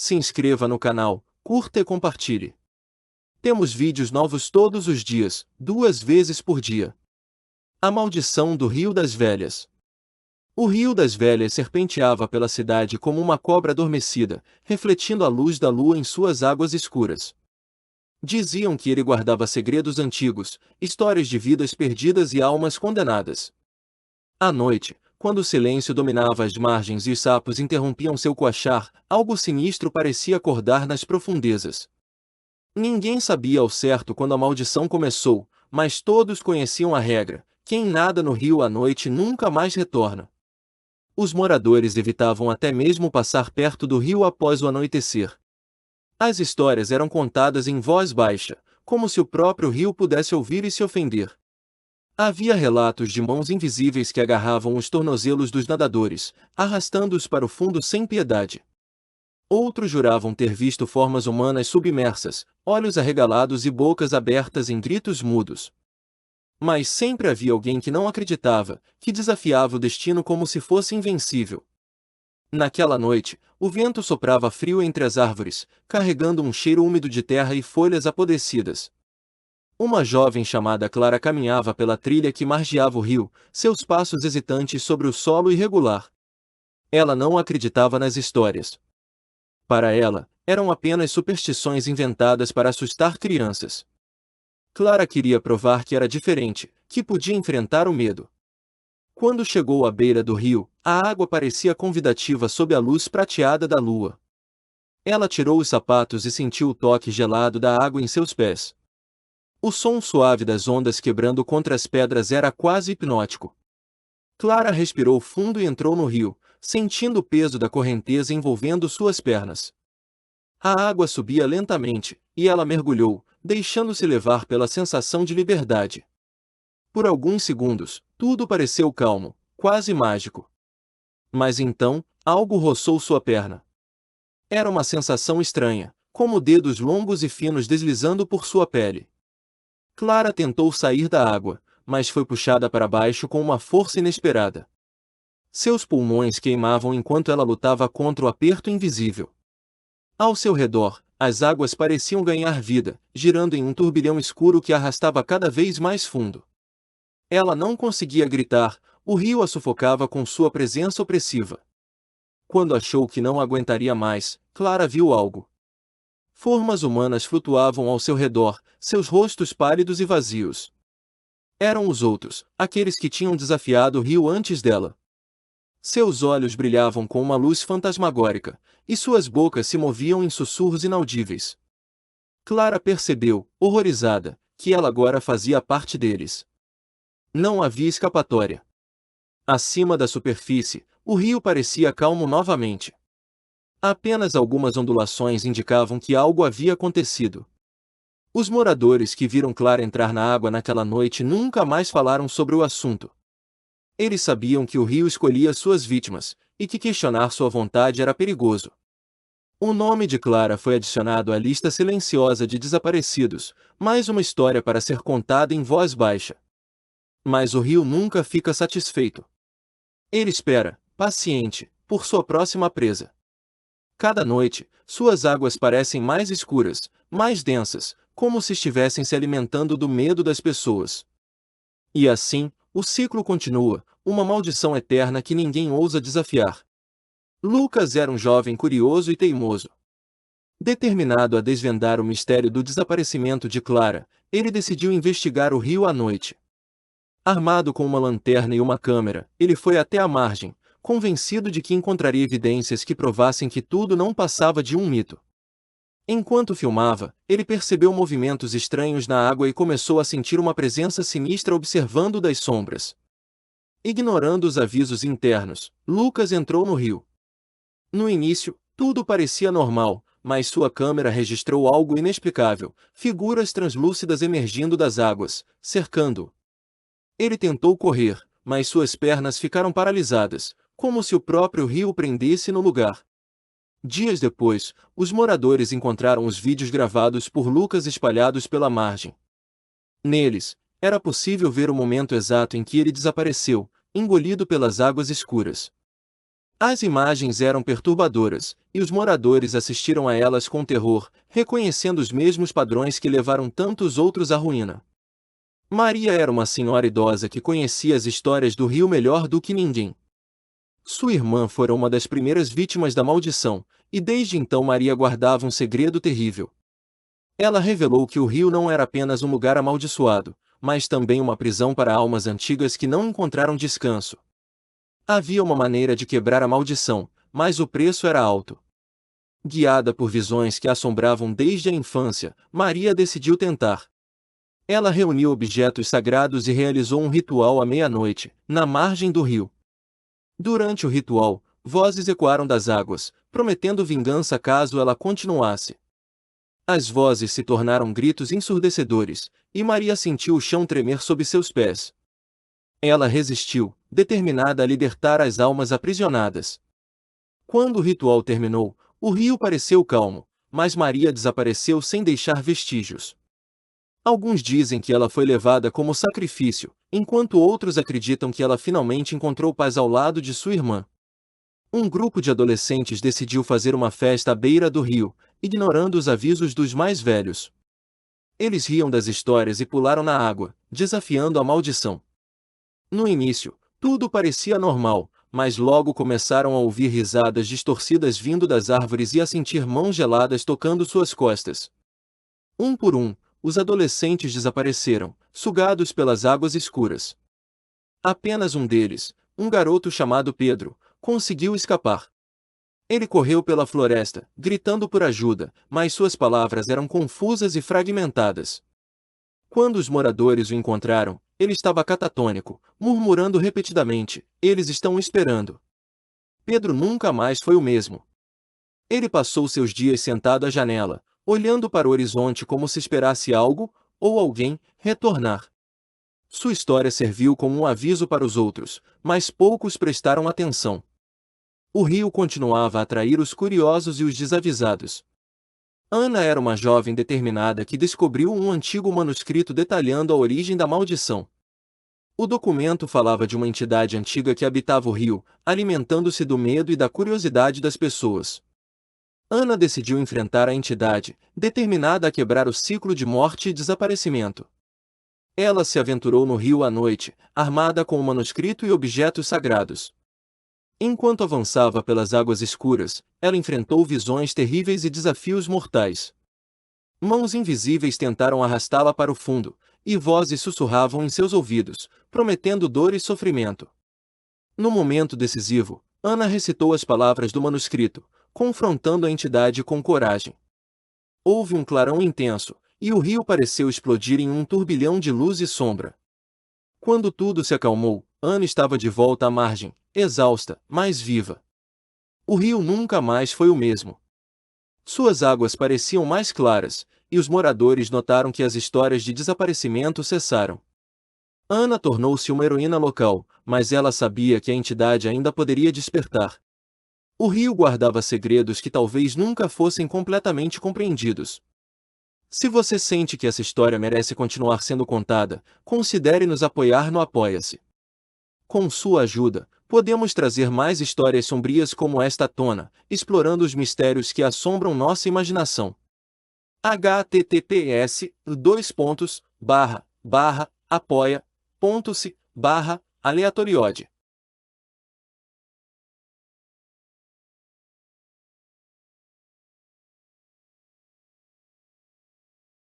se inscreva no canal, curta e compartilhe. Temos vídeos novos todos os dias, 2 vezes por dia. A maldição do Rio das Velhas. O Rio das Velhas serpenteava pela cidade como uma cobra adormecida, refletindo a luz da lua em suas águas escuras. Diziam que ele guardava segredos antigos, histórias de vidas perdidas e almas condenadas. À noite, quando o silêncio dominava as margens e os sapos interrompiam seu coachar, algo sinistro parecia acordar nas profundezas. Ninguém sabia ao certo quando a maldição começou, mas todos conheciam a regra: quem nada no rio à noite nunca mais retorna. Os moradores evitavam até mesmo passar perto do rio após o anoitecer. As histórias eram contadas em voz baixa, como se o próprio rio pudesse ouvir e se ofender. Havia relatos de mãos invisíveis que agarravam os tornozelos dos nadadores, arrastando-os para o fundo sem piedade. Outros juravam ter visto formas humanas submersas, olhos arregalados e bocas abertas em gritos mudos. Mas sempre havia alguém que não acreditava, que desafiava o destino como se fosse invencível. Naquela noite, o vento soprava frio entre as árvores, carregando um cheiro úmido de terra e folhas apodrecidas. Uma jovem chamada Clara caminhava pela trilha que margeava o rio, seus passos hesitantes sobre o solo irregular. Ela não acreditava nas histórias. Para ela, eram apenas superstições inventadas para assustar crianças. Clara queria provar que era diferente, que podia enfrentar o medo. Quando chegou à beira do rio, a água parecia convidativa sob a luz prateada da lua. Ela tirou os sapatos e sentiu o toque gelado da água em seus pés. O som suave das ondas quebrando contra as pedras era quase hipnótico. Clara respirou fundo e entrou no rio, sentindo o peso da correnteza envolvendo suas pernas. A água subia lentamente, e ela mergulhou, deixando-se levar pela sensação de liberdade. Por alguns segundos, tudo pareceu calmo, quase mágico. Mas então, algo roçou sua perna. Era uma sensação estranha, como dedos longos e finos deslizando por sua pele. Clara tentou sair da água, mas foi puxada para baixo com uma força inesperada. Seus pulmões queimavam enquanto ela lutava contra o aperto invisível. Ao seu redor, as águas pareciam ganhar vida, girando em um turbilhão escuro que a arrastava cada vez mais fundo. Ela não conseguia gritar, o rio a sufocava com sua presença opressiva. Quando achou que não aguentaria mais, Clara viu algo. Formas humanas flutuavam ao seu redor, seus rostos pálidos e vazios. Eram os outros, aqueles que tinham desafiado o rio antes dela. Seus olhos brilhavam com uma luz fantasmagórica, e suas bocas se moviam em sussurros inaudíveis. Clara percebeu, horrorizada, que ela agora fazia parte deles. Não havia escapatória. Acima da superfície, o rio parecia calmo novamente. Apenas algumas ondulações indicavam que algo havia acontecido. Os moradores que viram Clara entrar na água naquela noite nunca mais falaram sobre o assunto. Eles sabiam que o rio escolhia suas vítimas, e que questionar sua vontade era perigoso. O nome de Clara foi adicionado à lista silenciosa de desaparecidos, mais uma história para ser contada em voz baixa. Mas o rio nunca fica satisfeito. Ele espera, paciente, por sua próxima presa. Cada noite, suas águas parecem mais escuras, mais densas, como se estivessem se alimentando do medo das pessoas. E assim, o ciclo continua, uma maldição eterna que ninguém ousa desafiar. Lucas era um jovem curioso e teimoso. Determinado a desvendar o mistério do desaparecimento de Clara, ele decidiu investigar o rio à noite. Armado com uma lanterna e uma câmera, ele foi até a margem, convencido de que encontraria evidências que provassem que tudo não passava de um mito. Enquanto filmava, ele percebeu movimentos estranhos na água e começou a sentir uma presença sinistra observando das sombras. Ignorando os avisos internos, Lucas entrou no rio. No início, tudo parecia normal, mas sua câmera registrou algo inexplicável, figuras translúcidas emergindo das águas, cercando-o. Ele tentou correr, mas suas pernas ficaram paralisadas, como se o próprio rio o prendesse no lugar. Dias depois, os moradores encontraram os vídeos gravados por Lucas espalhados pela margem. Neles, era possível ver o momento exato em que ele desapareceu, engolido pelas águas escuras. As imagens eram perturbadoras, e os moradores assistiram a elas com terror, reconhecendo os mesmos padrões que levaram tantos outros à ruína. Maria era uma senhora idosa que conhecia as histórias do rio melhor do que ninguém. Sua irmã fora uma das primeiras vítimas da maldição, e desde então Maria guardava um segredo terrível. Ela revelou que o rio não era apenas um lugar amaldiçoado, mas também uma prisão para almas antigas que não encontraram descanso. Havia uma maneira de quebrar a maldição, mas o preço era alto. Guiada por visões que a assombravam desde a infância, Maria decidiu tentar. Ela reuniu objetos sagrados e realizou um ritual à meia-noite, na margem do rio. Durante o ritual, vozes ecoaram das águas, prometendo vingança caso ela continuasse. As vozes se tornaram gritos ensurdecedores, e Maria sentiu o chão tremer sob seus pés. Ela resistiu, determinada a libertar as almas aprisionadas. Quando o ritual terminou, o rio pareceu calmo, mas Maria desapareceu sem deixar vestígios. Alguns dizem que ela foi levada como sacrifício, enquanto outros acreditam que ela finalmente encontrou paz ao lado de sua irmã. Um grupo de adolescentes decidiu fazer uma festa à beira do rio, ignorando os avisos dos mais velhos. Eles riam das histórias e pularam na água, desafiando a maldição. No início, tudo parecia normal, mas logo começaram a ouvir risadas distorcidas vindo das árvores e a sentir mãos geladas tocando suas costas. Um por um, os adolescentes desapareceram, sugados pelas águas escuras. Apenas um deles, um garoto chamado Pedro, conseguiu escapar. Ele correu pela floresta, gritando por ajuda, mas suas palavras eram confusas e fragmentadas. Quando os moradores o encontraram, ele estava catatônico, murmurando repetidamente: "Eles estão esperando." Pedro nunca mais foi o mesmo. Ele passou seus dias sentado à janela, olhando para o horizonte como se esperasse algo, ou alguém, retornar. Sua história serviu como um aviso para os outros, mas poucos prestaram atenção. O rio continuava a atrair os curiosos e os desavisados. Ana era uma jovem determinada que descobriu um antigo manuscrito detalhando a origem da maldição. O documento falava de uma entidade antiga que habitava o rio, alimentando-se do medo e da curiosidade das pessoas. Ana decidiu enfrentar a entidade, determinada a quebrar o ciclo de morte e desaparecimento. Ela se aventurou no rio à noite, armada com o manuscrito e objetos sagrados. Enquanto avançava pelas águas escuras, ela enfrentou visões terríveis e desafios mortais. Mãos invisíveis tentaram arrastá-la para o fundo, e vozes sussurravam em seus ouvidos, prometendo dor e sofrimento. No momento decisivo, Ana recitou as palavras do manuscrito, confrontando a entidade com coragem. Houve um clarão intenso, e o rio pareceu explodir em um turbilhão de luz e sombra. Quando tudo se acalmou, Ana estava de volta à margem, exausta, mas viva. O rio nunca mais foi o mesmo. Suas águas pareciam mais claras, e os moradores notaram que as histórias de desaparecimento cessaram. Ana tornou-se uma heroína local, mas ela sabia que a entidade ainda poderia despertar. O rio guardava segredos que talvez nunca fossem completamente compreendidos. Se você sente que essa história merece continuar sendo contada, considere nos apoiar no Apoia-se. Com sua ajuda, podemos trazer mais histórias sombrias como esta à tona, explorando os mistérios que assombram nossa imaginação. https://apoia.se/aleatoriode